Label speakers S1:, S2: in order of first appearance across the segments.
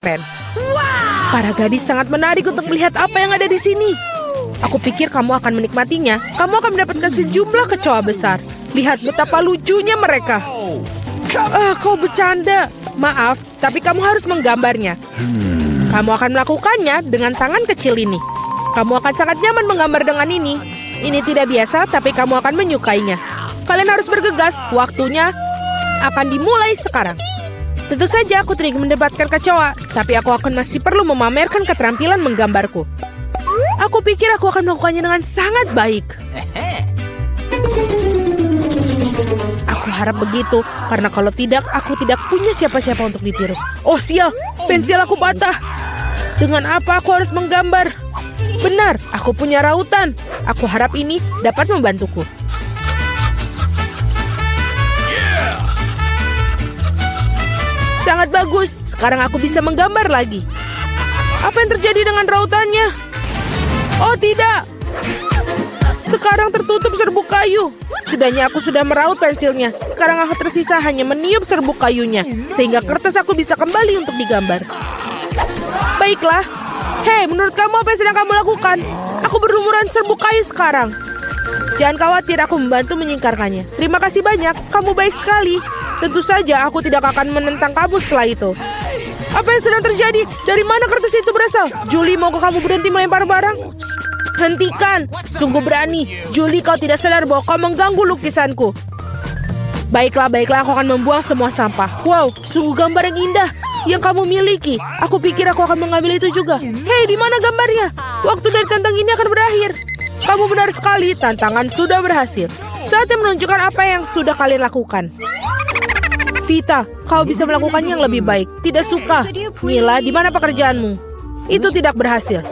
S1: keren. Para gadis sangat menarik untuk melihat apa yang ada di sini. Aku pikir kamu akan menikmatinya. Kamu akan mendapatkan sejumlah kecoa besar. Lihat betapa lucunya mereka. Kau bercanda. Maaf, tapi kamu harus menggambarnya. Kamu akan melakukannya dengan tangan kecil ini. Kamu akan sangat nyaman menggambar dengan ini. Ini tidak biasa, tapi kamu akan menyukainya. Kalian harus bergegas. Waktunya akan dimulai sekarang. Tentu saja aku tidak ingin mendapatkan kecoa, tapi aku akan masih perlu memamerkan keterampilan menggambarku. Aku pikir aku akan melakukannya dengan sangat baik. Aku harap begitu, karena kalau tidak, aku tidak punya siapa-siapa untuk ditiru. Oh sial, pensil aku patah. Dengan apa aku harus menggambar? Benar, aku punya rautan. Aku harap ini dapat membantuku. Sangat bagus, sekarang aku bisa menggambar lagi. Apa yang terjadi dengan rautannya? Oh tidak, sekarang tertutup serbuk kayu. Setidaknya aku sudah meraut pensilnya. Sekarang aku tersisa hanya meniup serbuk kayunya, sehingga kertas aku bisa kembali untuk digambar. Baiklah. Hei, menurut kamu apa yang sedang kamu lakukan? Aku berlumuran serbuk kayu sekarang. Jangan khawatir, aku membantu menyingkarkannya. Terima kasih banyak, kamu baik sekali. Tentu saja aku tidak akan menentang kamu setelah itu. Apa yang sedang terjadi? Dari mana kertas itu berasal? Julie, maukah kamu berhenti melempar barang? Hentikan! Sungguh berani. Julie, kau tidak sadar bahwa kau mengganggu lukisanku. Baiklah, aku akan membuang semua sampah. Wow, sungguh gambar yang indah yang kamu miliki. Aku pikir aku akan mengambil itu juga. Hei, di mana gambarnya? Waktu dari tantang ini akan berakhir. Kamu benar sekali, tantangan sudah berhasil. Saatnya menunjukkan apa yang sudah kalian lakukan. Vita, kau bisa melakukannya yang lebih baik. Tidak suka. Mila, di mana pekerjaanmu? Itu tidak berhasil.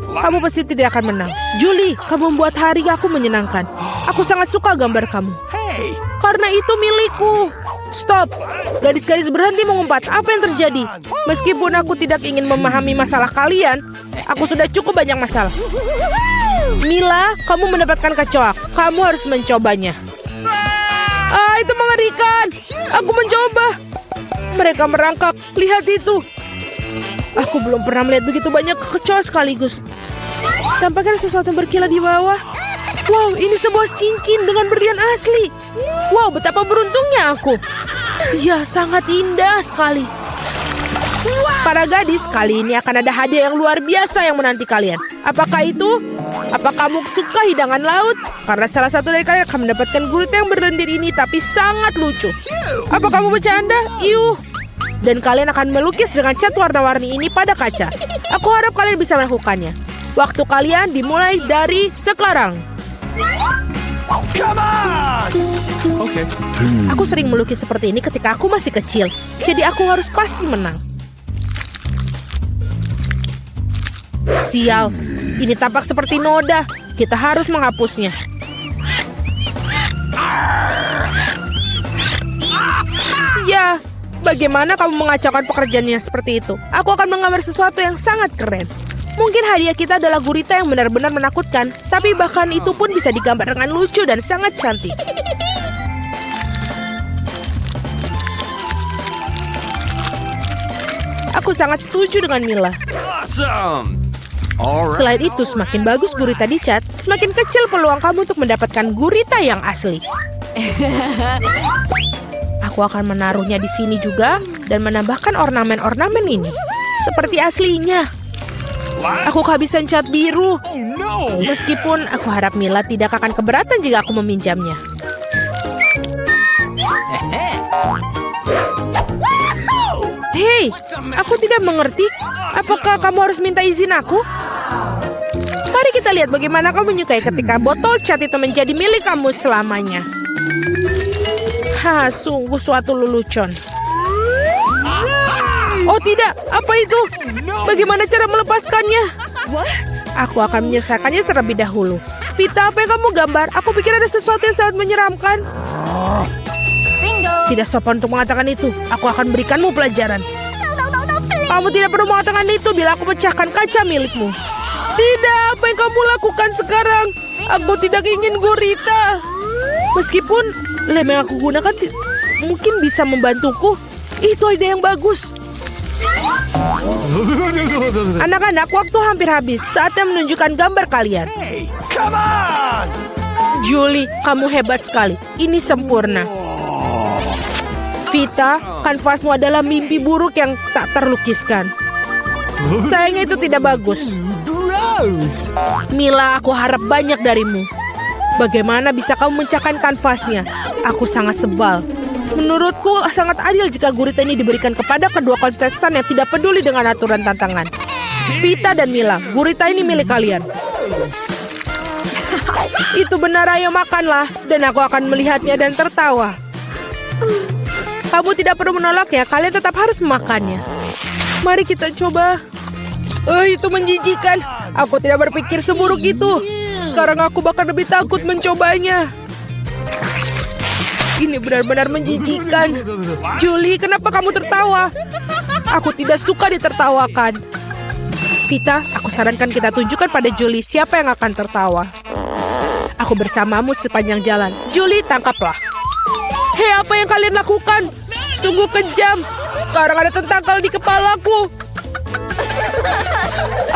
S1: Kamu pasti tidak akan menang. Julie, kamu membuat hari aku menyenangkan. Aku sangat suka gambar kamu. Karena itu milikku. Stop. Gadis-gadis berhenti mengumpat. Apa yang terjadi? Meskipun aku tidak ingin memahami masalah kalian, aku sudah cukup banyak masalah. Mila, kamu mendapatkan kecoa. Kamu harus mencobanya. Itu mengerikan. Aku mencoba. Mereka merangkak. Lihat itu. Aku belum pernah melihat begitu banyak kecoa sekaligus. Tampaknya sesuatu yang berkilat di bawah. Wow, ini sebuah cincin dengan berlian asli. Wow, betapa beruntungnya aku. Ya, sangat indah sekali. Para gadis, kali ini akan ada hadiah yang luar biasa yang menanti kalian. Apakah itu? Apa kamu suka hidangan laut? Karena salah satu dari kalian akan mendapatkan gurita yang berlendir ini, tapi sangat lucu. Apa kamu bercanda? Iuh. Dan kalian akan melukis dengan cat warna-warni ini pada kaca. Aku harap kalian bisa melakukannya. Waktu kalian dimulai dari sekarang.
S2: Okay.
S1: Aku sering melukis seperti ini ketika aku masih kecil. Jadi aku harus pasti menang. Sial, ini tampak seperti noda. Kita harus menghapusnya. Ya, bagaimana kamu mengacaukan pekerjaannya seperti itu? Aku akan menggambar sesuatu yang sangat keren. Mungkin hadiah kita adalah gurita yang benar-benar menakutkan, tapi bahkan itu pun bisa digambar dengan lucu dan sangat cantik. Aku sangat setuju dengan Mila.
S2: Awesome.
S1: Selain itu, semakin bagus gurita dicat, semakin kecil peluang kamu untuk mendapatkan gurita yang asli. Aku akan menaruhnya di sini juga dan menambahkan ornamen-ornamen ini. Seperti aslinya. Aku kehabisan cat biru. Meskipun aku harap Mila tidak akan keberatan jika aku meminjamnya. Hei, aku tidak mengerti. Apakah kamu harus minta izin aku? Mari kita lihat bagaimana kamu menyukai ketika botol cat itu menjadi milik kamu selamanya. Sungguh suatu lelucon. Oh tidak, apa itu? Bagaimana cara melepaskannya? Aku akan menyelesaikannya terlebih dahulu. Vita, apa yang kamu gambar? Aku pikir ada sesuatu yang sangat menyeramkan. Tidak sopan untuk mengatakan itu. Aku akan berikanmu pelajaran. Kamu tidak perlu mengatakan itu bila aku pecahkan kaca milikmu. Tidak, apa yang kamu lakukan sekarang? Aku tidak ingin gurita. Meskipun lem yang aku gunakan mungkin bisa membantuku. Itu ide yang bagus. Anak-anak, waktu hampir habis. Saatnya menunjukkan gambar kalian.
S2: Hey, come on!
S1: Julie, kamu hebat sekali. Ini sempurna. Vita, kanvasmu adalah mimpi buruk yang tak terlukiskan. Sayangnya itu tidak bagus.
S2: Gross!
S1: Mila, aku harap banyak darimu. Bagaimana bisa kamu memecahkan kanvasnya? Aku sangat sebal. Menurutku sangat adil jika gurita ini diberikan kepada kedua kontestan yang tidak peduli dengan aturan tantangan. Vita dan Mila, gurita ini milik kalian. Itu benar, ayo makanlah. Dan aku akan melihatnya dan tertawa. Kamu tidak perlu menolaknya, kalian tetap harus memakannya. Mari kita coba. Itu menjijikan. Aku tidak berpikir seburuk itu. Sekarang aku bahkan lebih takut mencobanya. Ini benar-benar menjijikan. Julie, kenapa kamu tertawa? Aku tidak suka ditertawakan. Vita, aku sarankan kita tunjukkan pada Julie siapa yang akan tertawa. Aku bersamamu sepanjang jalan. Julie, tangkaplah. Hei, apa yang kalian lakukan? Sungguh kejam. Sekarang ada tentakel di kepalaku.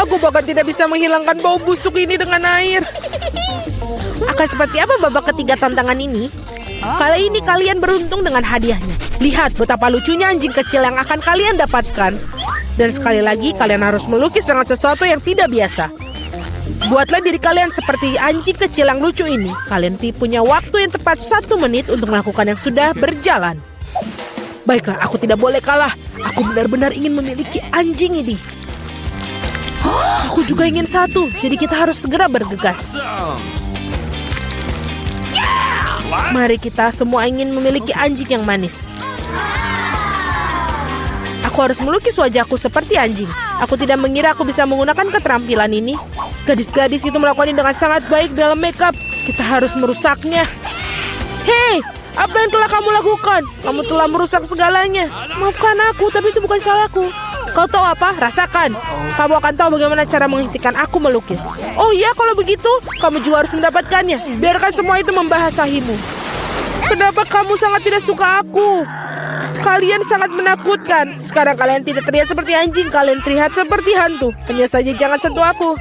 S1: Aku bahkan tidak bisa menghilangkan bau busuk ini dengan air. Akan seperti apa babak ketiga tantangan ini? Kali ini kalian beruntung dengan hadiahnya. Lihat betapa lucunya anjing kecil yang akan kalian dapatkan. Dan sekali lagi kalian harus melukis dengan sesuatu yang tidak biasa. Buatlah diri kalian seperti anjing kecil yang lucu ini. Kalian punya waktu yang tepat 1 menit untuk melakukan yang sudah berjalan. Baiklah, aku tidak boleh kalah. Aku benar-benar ingin memiliki anjing ini. Aku juga ingin satu, jadi kita harus segera bergegas. Mari kita semua ingin memiliki anjing yang manis. Aku harus melukis wajahku seperti anjing. Aku tidak mengira aku bisa menggunakan keterampilan ini. Gadis-gadis itu melakukannya dengan sangat baik dalam makeup. Kita harus merusaknya. Hei, apa yang telah kamu lakukan? Kamu telah merusak segalanya. Maafkan aku, tapi itu bukan salahku. Kau tahu apa? Rasakan. Kamu akan tahu bagaimana cara menghentikan aku melukis. Oh iya, kalau begitu, kamu juga harus mendapatkannya. Biarkan semua itu membahasahimu. Kenapa kamu sangat tidak suka aku? Kalian sangat menakutkan. Sekarang kalian tidak terlihat seperti anjing. Kalian terlihat seperti hantu. Hanya saja jangan sentuh aku.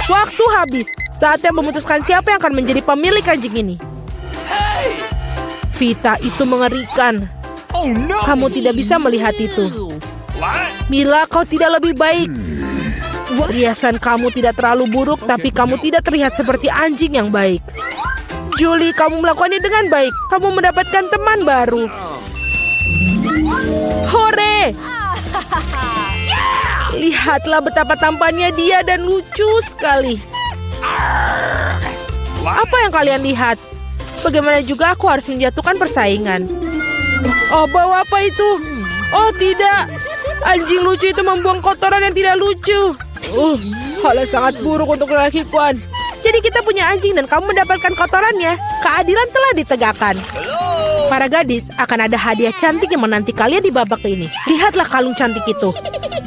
S1: Waktu habis. Saatnya memutuskan siapa yang akan menjadi pemilik anjing ini. Vita, itu mengerikan.
S2: Oh no!
S1: Kamu tidak bisa melihat itu.
S2: What?
S1: Mila, kau tidak lebih baik. Riasan kamu tidak terlalu buruk, tapi kamu tidak terlihat seperti anjing yang baik. Julie, kamu melakukannya dengan baik. Kamu mendapatkan teman baru. Hore! Lihatlah betapa tampannya dia dan lucu sekali. Apa yang kalian lihat? Bagaimana juga aku harus menjatuhkan persaingan. Oh, bawa apa itu? Oh, tidak. Anjing lucu itu membuang kotoran yang tidak lucu. Hal yang sangat buruk untuk lelaki-kuan. Jadi kita punya anjing dan kamu mendapatkan kotorannya. Keadilan telah ditegakkan. Para gadis, akan ada hadiah cantik yang menanti kalian di babak ini. Lihatlah kalung cantik itu.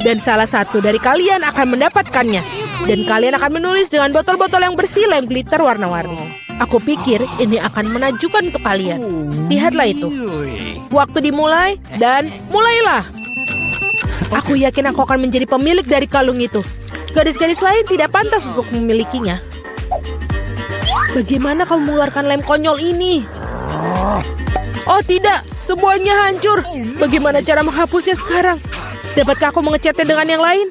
S1: Dan salah satu dari kalian akan mendapatkannya. Dan kalian akan menulis dengan botol-botol yang bersih lem glitter warna-warni. Aku pikir ini akan menakjubkan untuk kalian. Lihatlah itu. Waktu dimulai dan mulailah. Aku yakin aku akan menjadi pemilik dari kalung itu. Gadis-gadis lain tidak pantas untuk memilikinya. Bagaimana kamu mengeluarkan lem konyol ini? Oh tidak, semuanya hancur. Bagaimana cara menghapusnya sekarang? Dapatkah aku mengecatnya dengan yang lain?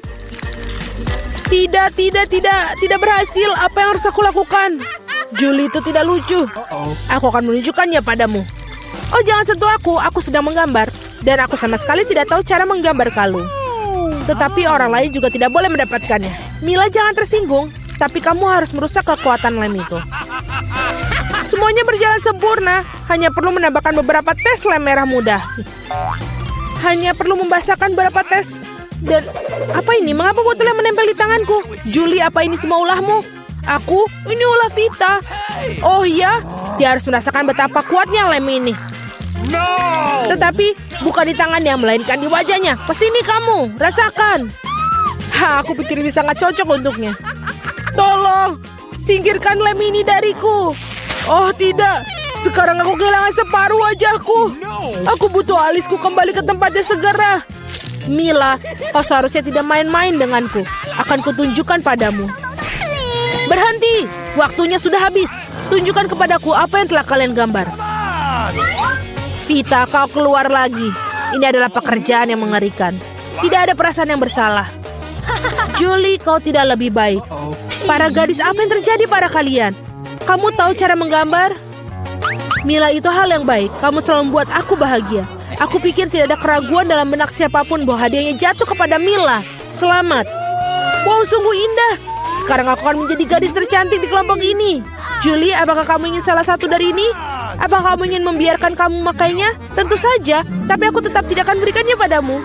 S1: Tidak berhasil. Apa yang harus aku lakukan? Julie itu tidak lucu. Aku akan menunjukkannya padamu. Oh, jangan sentuh aku sedang menggambar. Dan aku sama sekali tidak tahu cara menggambar kalung. Tetapi orang lain juga tidak boleh mendapatkannya. Mila, jangan tersinggung. Tapi kamu harus merusak kekuatan lem itu. Semuanya berjalan sempurna. Hanya perlu menambahkan beberapa tes lem merah muda. Hanya perlu membasahkan beberapa tes. Dan apa ini? Mengapa botolnya menempel di tanganku? Julie, apa ini semua ulahmu? Ini ulah Vita. Oh iya, dia harus merasakan betapa kuatnya lem ini.
S2: No!
S1: Tetapi bukan di tangannya, melainkan di wajahnya. Kesini kamu, rasakan. Aku pikir ini sangat cocok untuknya. Tolong, singkirkan lem ini dariku. Oh tidak, sekarang aku kehilangan separuh wajahku. Aku butuh alisku kembali ke tempatnya segera. Mila, kau seharusnya tidak main-main denganku. Akan kutunjukkan padamu. Berhenti, waktunya sudah habis. Tunjukkan kepadaku apa yang telah kalian gambar. Vita, kau keluar lagi. Ini adalah pekerjaan yang mengerikan. Tidak ada perasaan yang bersalah. Julie, kau tidak lebih baik. Para gadis, apa yang terjadi pada kalian? Kamu tahu cara menggambar? Mila, itu hal yang baik. Kamu selalu membuat aku bahagia. Aku pikir tidak ada keraguan dalam benak siapapun bahwa hadiahnya jatuh kepada Mila. Selamat. Wow, sungguh indah. Sekarang aku akan menjadi gadis tercantik di kelompok ini. Julie, apakah kamu ingin salah satu dari ini? Apakah kamu ingin membiarkan kamu memakainya? Tentu saja, tapi aku tetap tidak akan berikannya padamu.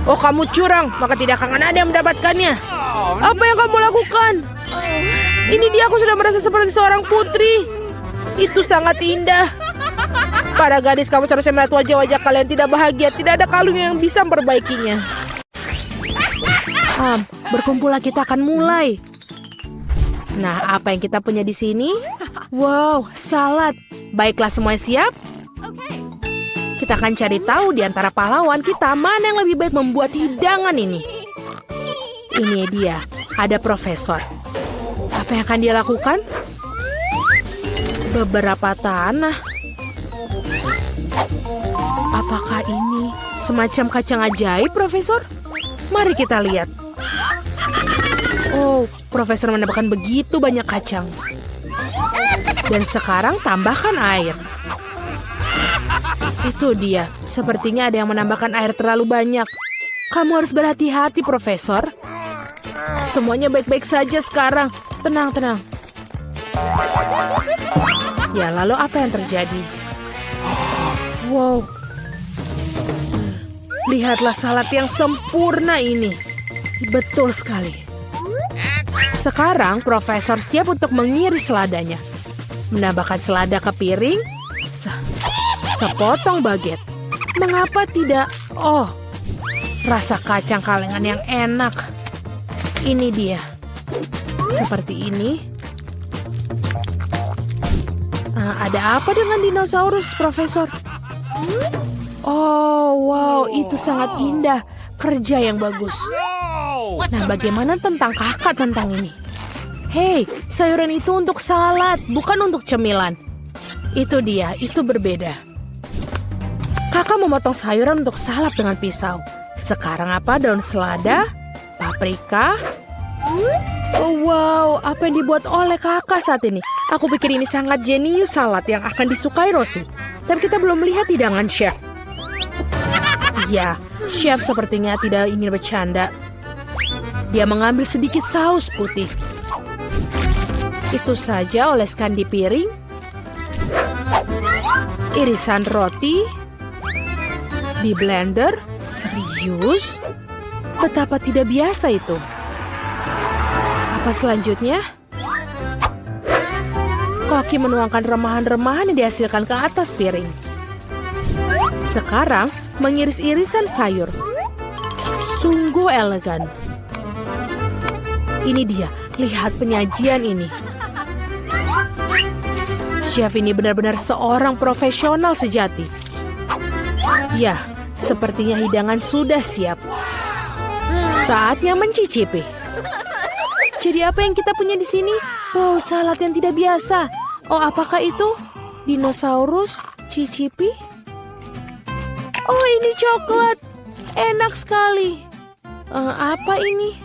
S1: Oh, kamu curang, maka tidak akan ada yang mendapatkannya. Apa yang kamu lakukan? Ini dia, aku sudah merasa seperti seorang putri. Itu sangat indah. Para gadis, kamu seharusnya melihat wajah-wajah kalian tidak bahagia. Tidak ada kalung yang bisa memperbaikinya. Berkumpullah, kita akan mulai. Nah, apa yang kita punya di sini? Wow, salad. Baiklah, semuanya siap? Kita akan cari tahu di antara pahlawan kita mana yang lebih baik membuat hidangan ini. Ini dia, ada profesor. Apa yang akan dia lakukan? Beberapa tanah. Apakah ini semacam kacang ajaib, Profesor? Mari kita lihat. Oh, Profesor menambahkan begitu banyak kacang. Dan sekarang tambahkan air. Itu dia, sepertinya ada yang menambahkan air terlalu banyak. Kamu harus berhati-hati, Profesor. Semuanya baik-baik saja sekarang. Tenang, tenang. Ya, lalu apa yang terjadi? Wow. Lihatlah salad yang sempurna ini. Betul sekali. Sekarang Profesor siap untuk mengiris seladanya. Menambahkan selada ke piring. Sepotong baget. Mengapa tidak? Oh, rasa kacang kalengan yang enak. Ini dia. Seperti ini. Ada apa dengan dinosaurus, Profesor? Oh, wow, itu sangat indah. Kerja yang bagus. Nah, bagaimana tentang kakak tentang ini? Hei, sayuran itu untuk salad, bukan untuk cemilan. Itu dia, itu berbeda. Kakak memotong sayuran untuk salad dengan pisau. Sekarang apa? Daun selada, paprika. Oh, wow, apa yang dibuat oleh kakak saat ini? Aku pikir ini sangat jenius salad yang akan disukai Rosie. Tapi kita belum melihat hidangan chef. Ya, chef sepertinya tidak ingin bercanda. Dia mengambil sedikit saus putih. Itu saja, oleskan di piring. Irisan roti. Di blender. Serius? Betapa tidak biasa itu. Apa selanjutnya? Koki menuangkan remahan-remahan yang dihasilkan ke atas piring. Sekarang, mengiris irisan sayur. Sungguh elegan. Ini dia, lihat penyajian ini. Chef ini benar-benar seorang profesional sejati. Ya, sepertinya hidangan sudah siap. Saatnya mencicipi. Jadi apa yang kita punya di sini? Wow, salad yang tidak biasa. Oh, apakah itu? Dinosaurus? Cicipi? Oh, ini coklat. Enak sekali. Apa ini?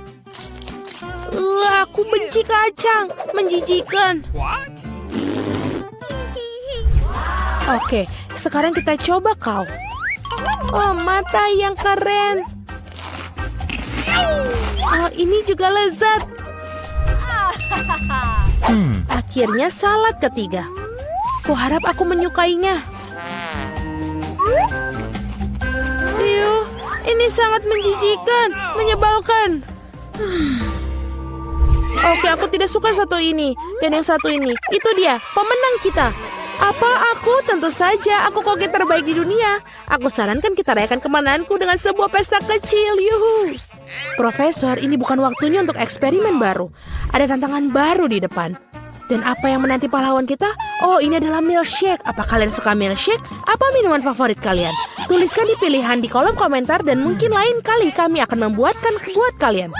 S1: Aku benci kacang. Menjijikan. Oke, sekarang kita coba kau. Oh, mata yang keren. Oh, ini juga lezat. Akhirnya salad ketiga. Kuharap aku menyukainya. Ini sangat menjijikan, menyebalkan. Oke, aku tidak suka satu ini. Dan yang satu ini, itu dia, pemenang kita. Apa aku? Tentu saja, aku koki terbaik di dunia. Aku sarankan kita rayakan kemenanganku dengan sebuah pesta kecil. Yuhu. Profesor, ini bukan waktunya untuk eksperimen baru. Ada tantangan baru di depan. Dan apa yang menanti pahlawan kita? Oh, ini adalah milkshake. Apa kalian suka milkshake? Apa minuman favorit kalian? Tuliskan di pilihan di kolom komentar dan mungkin lain kali kami akan membuatkan buat kalian.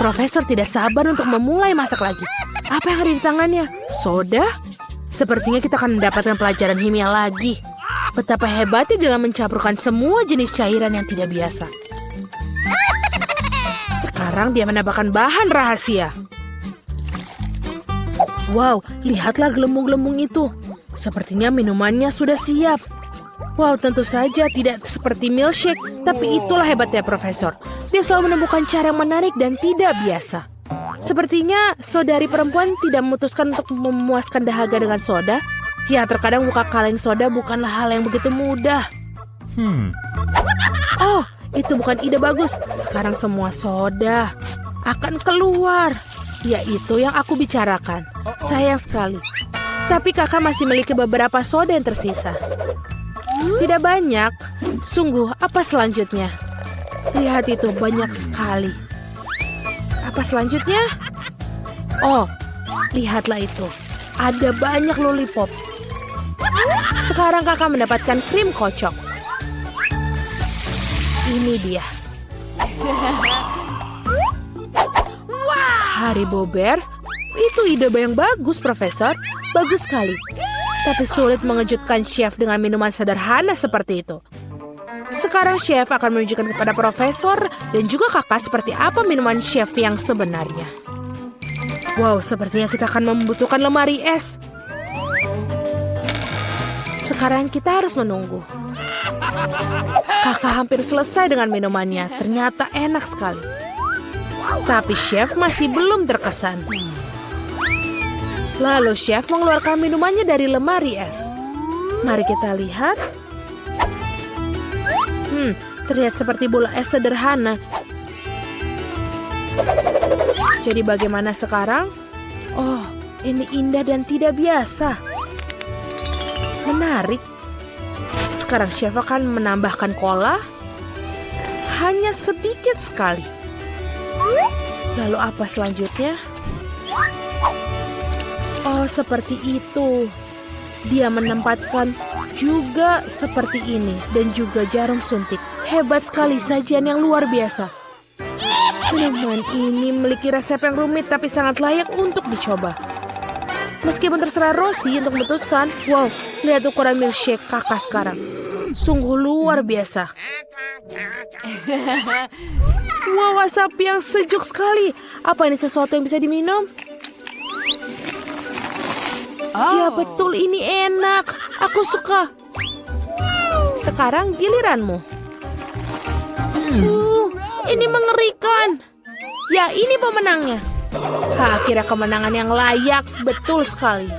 S1: Profesor tidak sabar untuk memulai masak lagi. Apa yang ada di tangannya? Soda? Sepertinya kita akan mendapatkan pelajaran kimia lagi. Betapa hebatnya dalam mencampurkan semua jenis cairan yang tidak biasa. Sekarang dia menambahkan bahan rahasia. Wow, lihatlah gelembung-gelembung itu. Sepertinya minumannya sudah siap. Wow, tentu saja tidak seperti milkshake, tapi itulah hebatnya Profesor. Dia selalu menemukan cara yang menarik dan tidak biasa. Sepertinya saudari perempuan tidak memutuskan untuk memuaskan dahaga dengan soda. Ya, terkadang buka kaleng soda bukanlah hal yang begitu mudah. Oh, itu bukan ide bagus. Sekarang semua soda akan keluar. Ya, itu yang aku bicarakan. Sayang sekali. Tapi kakak masih memiliki beberapa soda yang tersisa. Tidak banyak. Sungguh, apa selanjutnya? Lihat itu, banyak sekali. Apa selanjutnya? Oh, lihatlah itu. Ada banyak lollipop. Sekarang kakak mendapatkan krim kocok. Ini dia. Haribo Bears, itu ide yang bagus, Profesor. Bagus sekali. Tapi sulit mengejutkan chef dengan minuman sederhana seperti itu. Sekarang chef akan menunjukkan kepada Profesor dan juga kakak seperti apa minuman chef yang sebenarnya. Wow, sepertinya kita akan membutuhkan lemari es. Sekarang kita harus menunggu. Kakak hampir selesai dengan minumannya. Ternyata enak sekali. Tapi chef masih belum terkesan. Lalu chef mengeluarkan minumannya dari lemari es. Mari kita lihat. Terlihat seperti bola es sederhana. Jadi bagaimana sekarang? Oh, ini indah dan tidak biasa. Menarik. Sekarang chef akan menambahkan cola. Hanya sedikit sekali. Lalu apa selanjutnya? Oh, seperti itu. Dia menempatkan juga seperti ini dan juga jarum suntik. Hebat sekali, sajian yang luar biasa. Minuman ini memiliki resep yang rumit tapi sangat layak untuk dicoba. Meskipun terserah Rosie untuk memutuskan, wow, lihat ukuran milkshake kakak sekarang. Sungguh luar biasa. Wow, asap yang sejuk sekali. Apa ini sesuatu yang bisa diminum? Ya betul, ini enak. Aku suka. Sekarang giliranmu. Ini mengerikan. Ya, ini pemenangnya. Akhirnya kemenangan yang layak. Betul sekali.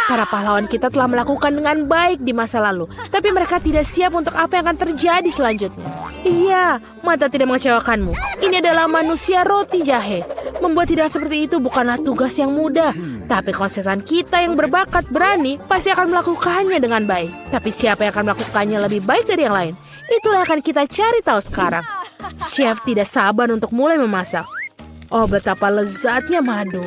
S1: Para pahlawan kita telah melakukan dengan baik di masa lalu. Tapi mereka tidak siap untuk apa yang akan terjadi selanjutnya. Iya, mata tidak mengecewakanmu. Ini adalah manusia roti jahe. Membuat hidangan seperti itu bukanlah tugas yang mudah. Tapi konsesan kita yang berbakat berani pasti akan melakukannya dengan baik. Tapi siapa yang akan melakukannya lebih baik dari yang lain? Itulah yang akan kita cari tahu sekarang. Chef tidak sabar untuk mulai memasak. Oh, betapa lezatnya madu.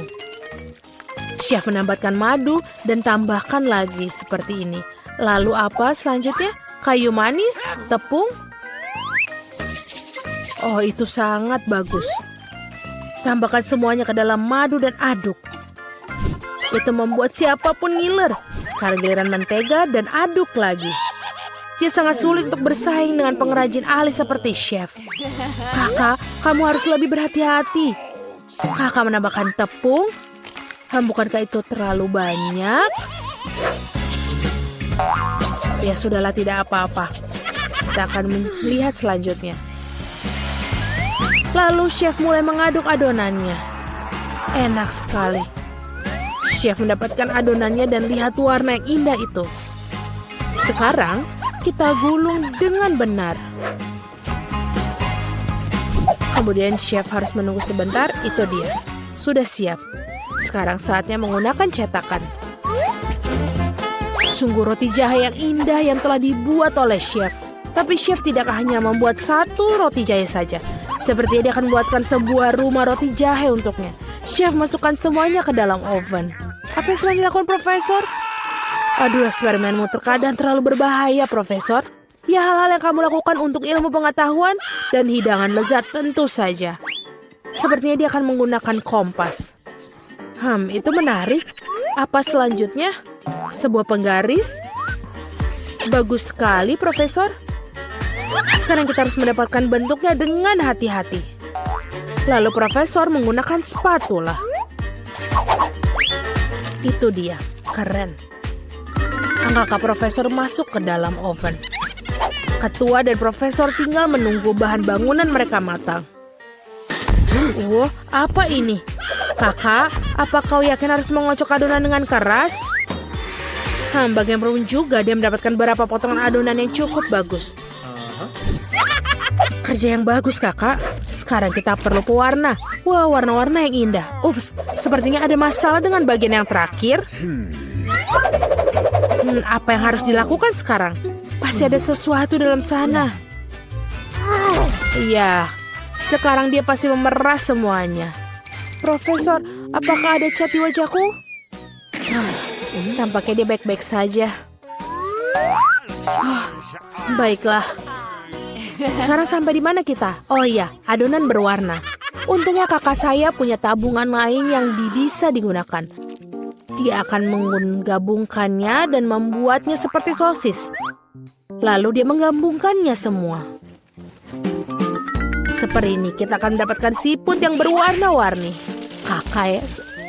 S1: Chef menambahkan madu dan tambahkan lagi seperti ini. Lalu apa selanjutnya? Kayu manis, tepung. Oh, itu sangat bagus. Tambahkan semuanya ke dalam madu dan aduk. Itu membuat siapapun ngiler. Sekarang giliran mentega dan aduk lagi. Dia sangat sulit untuk bersaing dengan pengrajin ahli seperti chef. Kakak, kamu harus lebih berhati-hati. Kakak menambahkan tepung. Bukankah itu terlalu banyak? Ya sudahlah, tidak apa-apa. Kita akan melihat selanjutnya. Lalu chef mulai mengaduk adonannya. Enak sekali. Chef mendapatkan adonannya dan lihat warna yang indah itu. Sekarang kita gulung dengan benar. Kemudian chef harus menunggu sebentar. Itu dia. Sudah siap. Sekarang saatnya menggunakan cetakan. Sungguh roti jahe yang indah yang telah dibuat oleh chef. Tapi chef tidak hanya membuat satu roti jahe saja. Sepertinya dia akan membuatkan sebuah rumah roti jahe untuknya. Chef masukkan semuanya ke dalam oven. Apa yang sedang dilakukan Profesor? Aduh, eksperimenmu terkadang terlalu berbahaya, Profesor. Ya, hal-hal yang kamu lakukan untuk ilmu pengetahuan dan hidangan lezat tentu saja. Sepertinya dia akan menggunakan kompas. Itu menarik. Apa selanjutnya? Sebuah penggaris? Bagus sekali, Profesor. Sekarang kita harus mendapatkan bentuknya dengan hati-hati. Lalu Profesor menggunakan spatula. Itu dia, keren. Kakak Profesor masuk ke dalam oven. Ketua dan Profesor tinggal menunggu bahan bangunan mereka matang. Apa ini? Kakak, apa kau yakin harus mengocok adonan dengan keras? Bagaimanapun juga dia mendapatkan beberapa potongan adonan yang cukup bagus. Kerja yang bagus, Kakak. Sekarang kita perlu pewarna. Wah, warna-warna yang indah. Ups, sepertinya ada masalah dengan bagian yang terakhir. Apa yang harus dilakukan sekarang? Pasti ada sesuatu dalam sana. Iya, sekarang dia pasti memeras semuanya. Profesor, apakah ada cat di wajahku? Tampaknya dia baik-baik saja. Baiklah. Sekarang sampai di mana kita? Oh iya, adonan berwarna. Untungnya kakak saya punya tabungan lain yang bisa digunakan. Dia akan menggabungkannya dan membuatnya seperti sosis. Lalu dia menggabungkannya semua. Seperti ini, kita akan mendapatkan siput yang berwarna-warni. Kakak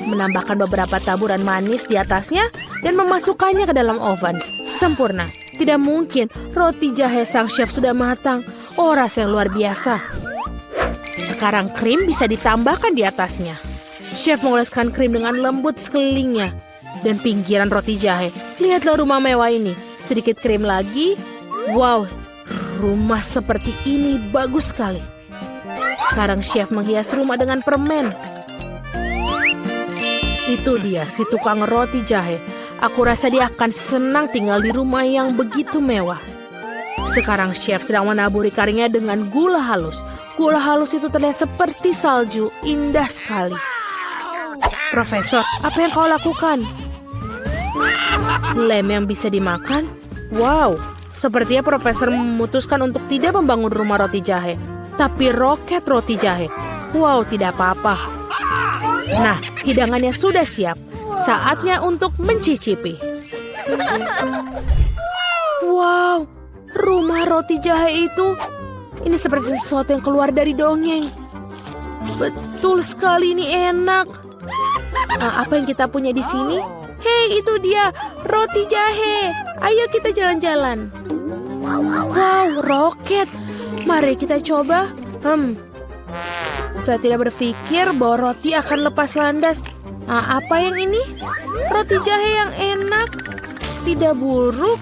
S1: menambahkan beberapa taburan manis di atasnya dan memasukkannya ke dalam oven. Sempurna. Tidak mungkin, roti jahe sang chef sudah matang. Oh, rasa yang luar biasa. Sekarang krim bisa ditambahkan di atasnya. Chef mengoleskan krim dengan lembut sekelilingnya. Dan pinggiran roti jahe. Lihatlah rumah mewah ini. Sedikit krim lagi. Wow, rumah seperti ini bagus sekali. Sekarang chef menghias rumah dengan permen. Itu dia, si tukang roti jahe. Aku rasa dia akan senang tinggal di rumah yang begitu mewah. Sekarang chef sedang menaburi karinya dengan gula halus. Gula halus itu terlihat seperti salju, indah sekali. Profesor, apa yang kau lakukan? Lem yang bisa dimakan? Wow, sepertinya Profesor memutuskan untuk tidak membangun rumah roti jahe, tapi roket roti jahe. Wow, tidak apa-apa. Nah, hidangannya sudah siap. Saatnya untuk mencicipi. Wow, rumah roti jahe itu, ini seperti sesuatu yang keluar dari dongeng. Betul sekali, ini enak. Apa yang kita punya di sini? Hei, itu dia, roti jahe. Ayo kita jalan-jalan. Wow, roket. Mari kita coba. Saya tidak berpikir bahwa roti akan lepas landas. Apa yang ini? Roti jahe yang enak. Tidak buruk.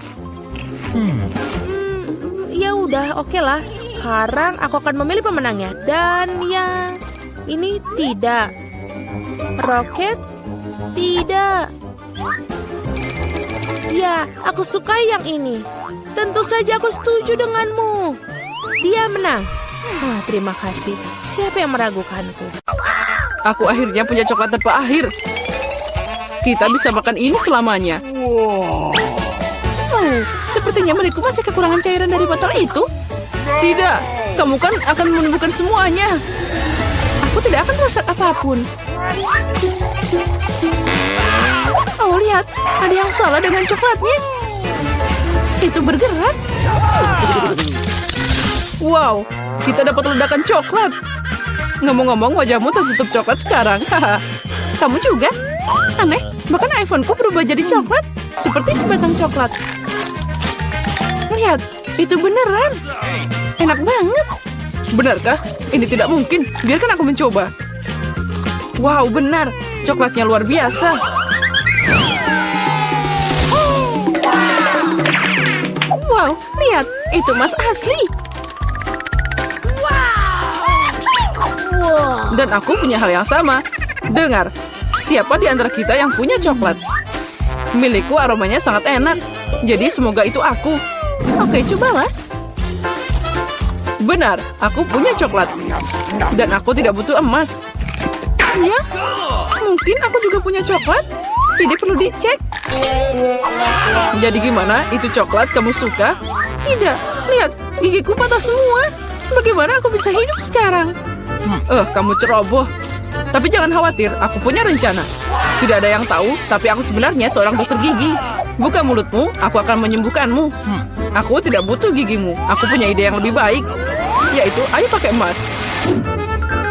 S1: Ya udah, oke lah. Sekarang aku akan memilih pemenangnya. Dan yang ini tidak. Roket? Tidak. Ya, aku suka yang ini. Tentu saja aku setuju denganmu. Dia menang. Terima kasih. Siapa yang meragukanku?
S3: Aku akhirnya punya coklat tanpa akhir. Kita bisa makan ini selamanya. Oh, sepertinya milikku masih kekurangan cairan dari botol itu. Tidak, kamu kan akan menemukan semuanya. Aku tidak akan merusak apapun. Oh, lihat, ada yang salah dengan coklatnya. Itu bergerak. Wow, kita dapat ledakan coklat. Ngomong-ngomong, wajahmu tertutup coklat sekarang. Kamu juga? Aneh, bahkan iPhone-ku berubah jadi coklat. Seperti sebatang coklat. Lihat, itu beneran. Enak banget. Benarkah? Ini tidak mungkin. Biarkan aku mencoba. Wow, benar. Coklatnya luar biasa. Wow, lihat. Itu emas asli. Dan aku punya hal yang sama. Dengar, siapa di antara kita yang punya coklat? Milikku aromanya sangat enak. Jadi semoga itu aku. Oke, cobalah. Benar, aku punya coklat. Dan aku tidak butuh emas. Ya, mungkin aku juga punya coklat. Tidak perlu dicek. Jadi gimana? Itu coklat kamu suka? Tidak. Lihat, gigiku patah semua. Bagaimana aku bisa hidup sekarang? Kamu ceroboh. Tapi jangan khawatir, aku punya rencana. Tidak ada yang tahu, tapi aku sebenarnya seorang dokter gigi. Buka mulutmu, aku akan menyembuhkanmu. Aku tidak butuh gigimu. Aku punya ide yang lebih baik. Yaitu, ayo pakai emas.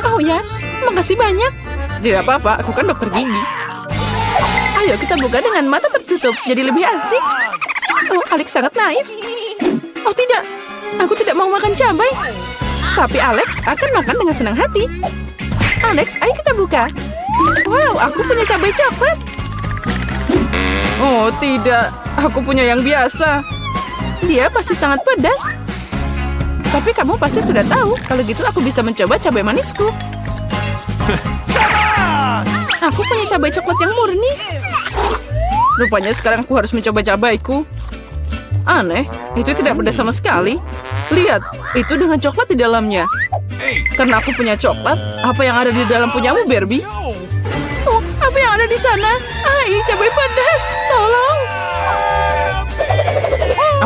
S3: Oh ya, makasih banyak. Tidak apa-apa, aku kan dokter gigi. Ayo kita buka dengan mata tertutup, jadi lebih asik. Oh, Alex sangat naif. Oh tidak, aku tidak mau makan cabai. Tapi Alex akan makan dengan senang hati. Alex, ayo kita buka. Wow, aku punya cabai coklat. Oh tidak, aku punya yang biasa. Dia pasti sangat pedas. Tapi kamu pasti sudah tahu. Kalau gitu aku bisa mencoba cabai manisku. Aku punya cabai coklat yang murni. Rupanya sekarang aku harus mencoba cabaiku. Aneh, itu tidak pedas sama sekali. Lihat, itu dengan coklat di dalamnya. Karena aku punya coklat, apa yang ada di dalam punyamu, Barbie? Oh, apa yang ada di sana? Cabai pedas, tolong.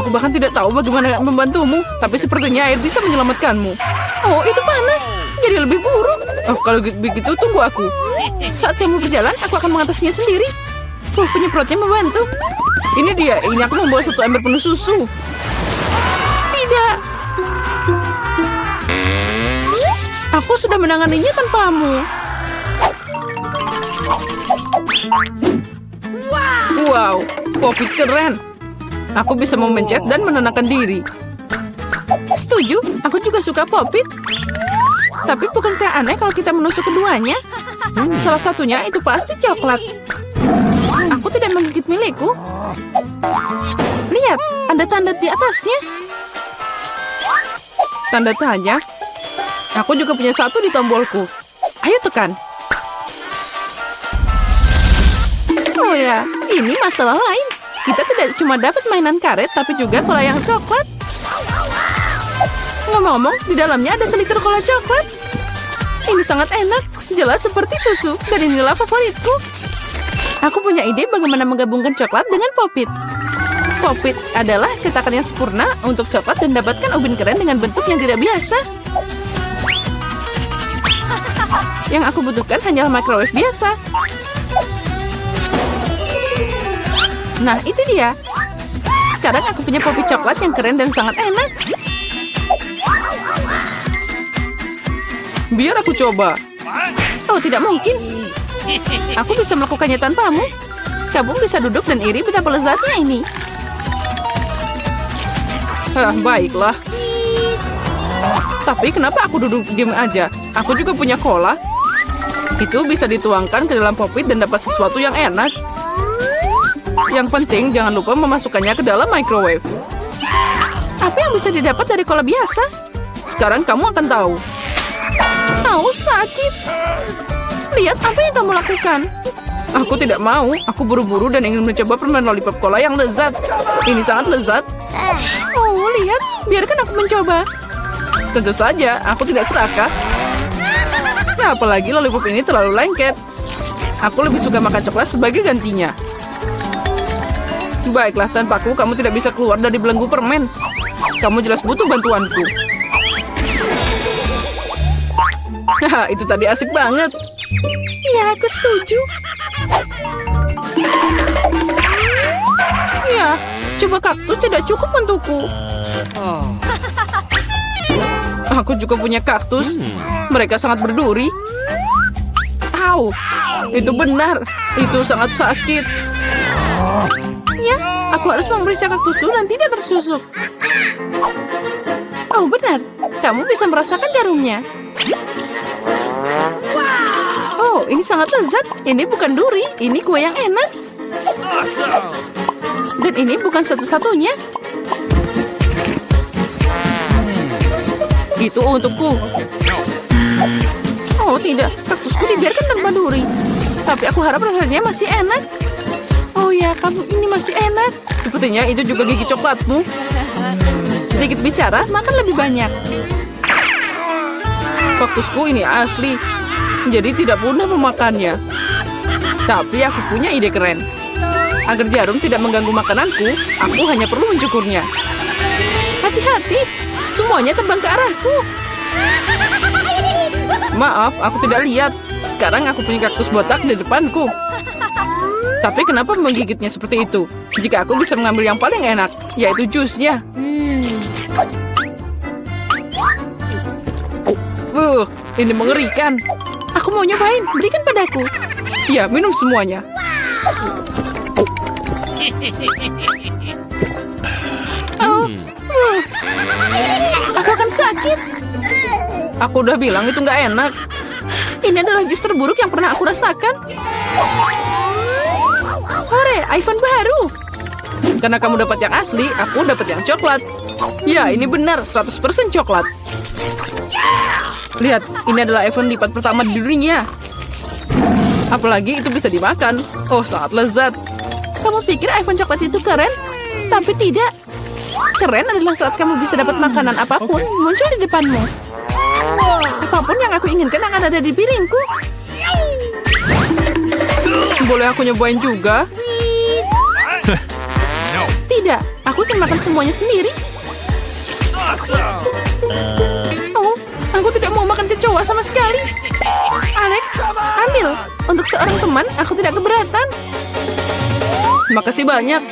S3: Aku bahkan tidak tahu bagaimana membantumu, tapi sepertinya air bisa menyelamatkanmu. Oh, itu panas, jadi lebih buruk. Oh, kalau begitu tunggu aku. Saat kamu berjalan, aku akan mengatasinya sendiri. Penyemprotnya membantu. Ini dia, ini aku membawa satu ember penuh susu. Tidak. Aku sudah menanganinya tanpamu. Wow, Poppy keren. Aku bisa memencet dan menenangkan diri. Setuju, aku juga suka Poppy. Tapi bukankah aneh kalau kita menusuk keduanya? Salah satunya itu pasti coklat. Aku tidak menggigit milikku. Lihat, ada tanda di atasnya. Tanda tanya. Aku juga punya satu di tombolku. Ayo tekan. Oh ya, ini masalah lain. Kita tidak cuma dapat mainan karet, tapi juga cola yang coklat. Ngomong-ngomong, di dalamnya ada seliter cola coklat. Ini sangat enak, jelas seperti susu, dan inilah favoritku. Aku punya ide bagaimana menggabungkan coklat dengan Pop-It. Pop-It adalah cetakan yang sempurna untuk coklat dan dapatkan ubin keren dengan bentuk yang tidak biasa. Yang aku butuhkan hanyalah microwave biasa. Nah, itu dia. Sekarang aku punya Pop-It coklat yang keren dan sangat enak. Biar aku coba. Oh, tidak mungkin. Aku bisa melakukannya tanpamu. Kamu bisa duduk dan iri betapa lezatnya ini. Baiklah. Tapi kenapa aku duduk diam aja? Aku juga punya cola. Itu bisa dituangkan ke dalam Pop-It dan dapat sesuatu yang enak. Yang penting jangan lupa memasukkannya ke dalam microwave. Apa yang bisa didapat dari cola biasa? Sekarang kamu akan tahu. Oh, sakit. Lihat apa yang kamu lakukan. Aku tidak mau. Aku buru-buru dan ingin mencoba permen lollipop cola yang lezat. Ini sangat lezat. Oh, lihat. Biarkan aku mencoba. Tentu saja, aku tidak serakah. Nah, apalagi lollipop ini terlalu lengket. Aku lebih suka makan coklat sebagai gantinya. Baiklah, tanpaku kamu tidak bisa keluar dari belenggu permen. Kamu jelas butuh bantuanku. Haha, itu tadi asik banget. Ya, aku setuju. Ya, coba kaktus tidak cukup untukku. Aku juga punya kaktus. Mereka sangat berduri. Au, itu benar. Itu sangat sakit. Ya, aku harus memeriksa kaktusku dan tidak tersusuk. Oh, benar. Kamu bisa merasakan jarumnya. Oh, ini sangat lezat. Ini bukan duri, ini kue yang enak. Dan ini bukan satu-satunya. Itu untukku. Oh, tidak. Kaktusku dibiarkan tanpa duri. Tapi aku harap rasanya masih enak. Oh ya, kamu ini masih enak. Sepertinya itu juga gigi coklatmu. Sedikit bicara, makan lebih banyak. Kaktusku ini asli. Jadi tidak mudah memakannya. Tapi aku punya ide keren. Agar jarum tidak mengganggu makananku, aku hanya perlu mencukurnya. Hati-hati, semuanya terbang ke arahku. Maaf, aku tidak lihat. Sekarang aku punya kaktus botak di depanku. Tapi kenapa menggigitnya seperti itu? Jika aku bisa mengambil yang paling enak, yaitu jusnya. Ini mengerikan. Aku mau nyobain, berikan padaku. Ya, minum semuanya. Aku akan sakit. Aku udah bilang itu nggak enak. Ini adalah jus terburuk yang pernah aku rasakan. Hore, iPhone baru. Karena kamu dapat yang asli, aku dapat yang coklat. Ya, ini benar, 100% coklat. Lihat, ini adalah iPhone lipat pertama di dunia. Apalagi itu bisa dimakan. Oh, sangat lezat. Kamu pikir iPhone coklat itu keren? Tapi tidak. Keren adalah saat kamu bisa dapat makanan apapun muncul di depanmu. Apapun yang aku inginkan akan ada di piringku. Boleh aku nyobain juga?
S2: No.
S3: Tidak, aku akan makan semuanya sendiri.
S2: Awesome.
S3: Oh, aku tidak mau makan kecoa sama sekali. Alex, ambil. Untuk seorang teman, aku tidak keberatan. Makasih banyak.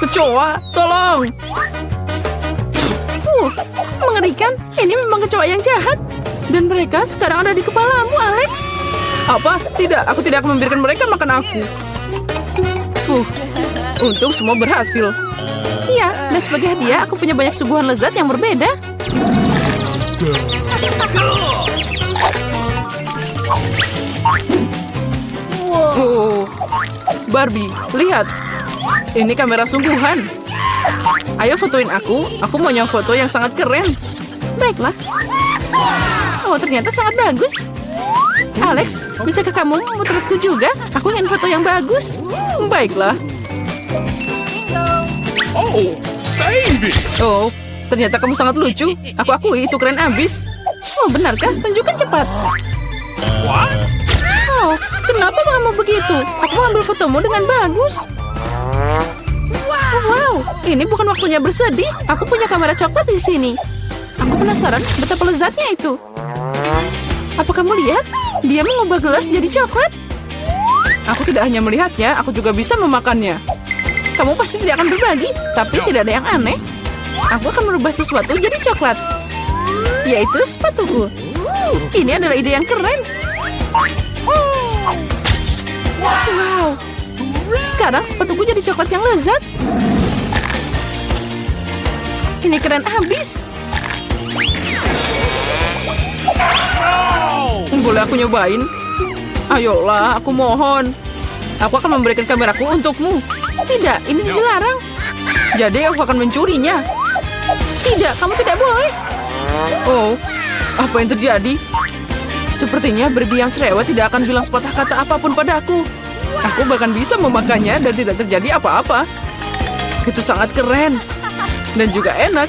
S3: Kecoa, tolong. Mengerikan. Ini memang kecoa yang jahat. Dan mereka sekarang ada di kepalamu, Alex. Apa? Tidak, aku tidak akan membiarkan mereka makan aku. Untung semua berhasil. Iya, dan sebagai hadiah aku punya banyak suguhan lezat yang berbeda. Oh, Barbie, lihat. Ini kamera sungguhan. Ayo fotoin aku mau yang foto yang sangat keren. Baiklah. Oh, ternyata sangat bagus. Alex, bisakah kamu memotretku juga? Aku ingin foto yang bagus. Baiklah.
S2: Oh, baby.
S3: Oh, ternyata kamu sangat lucu. Aku akui itu keren abis. Oh, benarkah? Tunjukkan cepat.
S2: What?
S3: Oh, kenapa kamu begitu? Aku mau ambil fotomu dengan bagus. Wow, ini bukan waktunya bersedih. Aku punya kamera coklat di sini. Aku penasaran betapa lezatnya itu. Apa kamu lihat? Dia mengubah gelas jadi coklat. Aku tidak hanya melihatnya, aku juga bisa memakannya. Kamu pasti tidak akan berbagi, tapi tidak ada yang aneh. Aku akan merubah sesuatu jadi coklat. Yaitu sepatuku. Ini adalah ide yang keren. Wow. Sekarang sepatuku jadi coklat yang lezat. Ini keren abis. Boleh aku nyobain? Ayolah, aku mohon. Aku akan memberikan kameraku untukmu. Tidak, ini dilarang. Jadi aku akan mencurinya. Tidak, kamu tidak boleh. Oh, apa yang terjadi? Sepertinya Barbie yang cerewet tidak akan bilang sepatah kata apapun padaku. Aku bahkan bisa memakannya dan tidak terjadi apa-apa. Itu sangat keren. Dan juga enak.